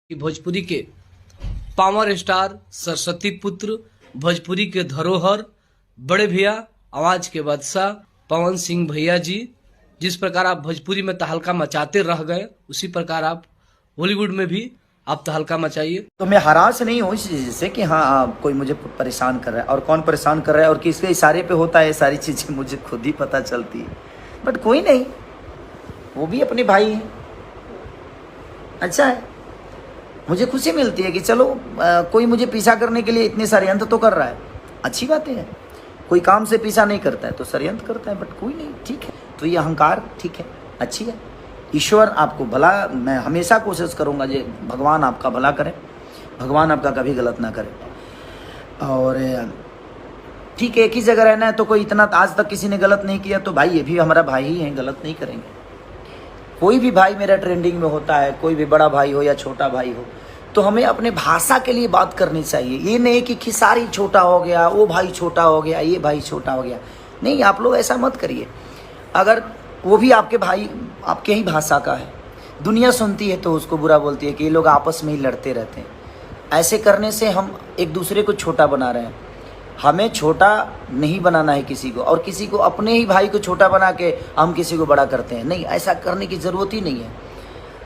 भोजपुरी के power star, Saraswati पुत्र, भोजपुरी के धरोहर, बड़े भैया, आवाज के बादशाह पवन सिंह भैया जी, जिस प्रकार आप भोजपुरी में तहलका मचाते रह गए, उसी प्रकार आप बॉलीवुड में भी आप तहलका मचाइए। तो मैं हरास नहीं हूँ इस चीज़ से कि हाँ कोई मुझे परेशान कर रहा है, और कौन परेशान कर रहा है और किसके इशारे पे होता है, सारी चीज़ें मुझे खुद ही पता चलती है। बट कोई नहीं, वो भी अपने भाई हैं, अच्छा है, मुझे खुशी मिलती है कि चलो कोई मुझे पीछा करने के लिए इतने षड्यंत्र तो कर रहा है, अच्छी बातें हैं। कोई काम से पीछा नहीं करता है तो षड्यंत्र करता है, बट कोई नहीं, ठीक है। तो ये अहंकार ठीक है, अच्छी है। ईश्वर आपको भला, मैं हमेशा कोशिश करूँगा जे भगवान आपका भला करे, भगवान आपका कभी गलत ना करे। और ठीक है, एक ही जगह रहना है तो कोई इतना आज तक किसी ने गलत नहीं किया, तो भाई ये भी हमारा भाई ही है, गलत नहीं करेंगे। कोई भी भाई मेरा ट्रेंडिंग में होता है, कोई भी बड़ा भाई हो या छोटा भाई हो, तो हमें अपने भाषा के लिए बात करनी चाहिए। ये नहीं कि खिसारी छोटा हो गया, वो भाई छोटा हो गया, ये भाई छोटा हो गया, नहीं, आप लोग ऐसा मत करिए। अगर वो भी आपके भाई, आपके ही भाषा का है, दुनिया सुनती है तो उसको बुरा बोलती है कि ये लोग आपस में ही लड़ते रहते हैं। ऐसे करने से हम एक दूसरे को छोटा बना रहे हैं। हमें छोटा नहीं बनाना है किसी को, और किसी को, अपने ही भाई को छोटा बना के हम किसी को बड़ा करते हैं, नहीं, ऐसा करने की ज़रूरत ही नहीं है।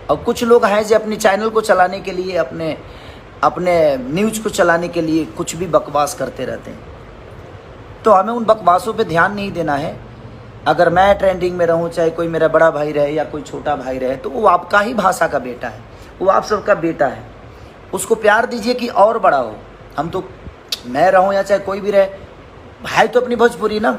और कुछ लोग हैं जो अपने चैनल को चलाने के लिए, अपने न्यूज़ को चलाने के लिए कुछ भी बकवास करते रहते हैं, तो हमें उन बकवासों पे ध्यान नहीं देना है। अगर मैं ट्रेंडिंग में रहूं, चाहे कोई मेरा बड़ा भाई रहे या कोई छोटा भाई रहे, तो वो आपका ही भाषा का बेटा है, वो आप सबका बेटा है, उसको प्यार दीजिए कि और बड़ा हो। हम तो, मैं रहूं या चाहे कोई भी रहे, भाई तो अपनी भोजपुरी ना।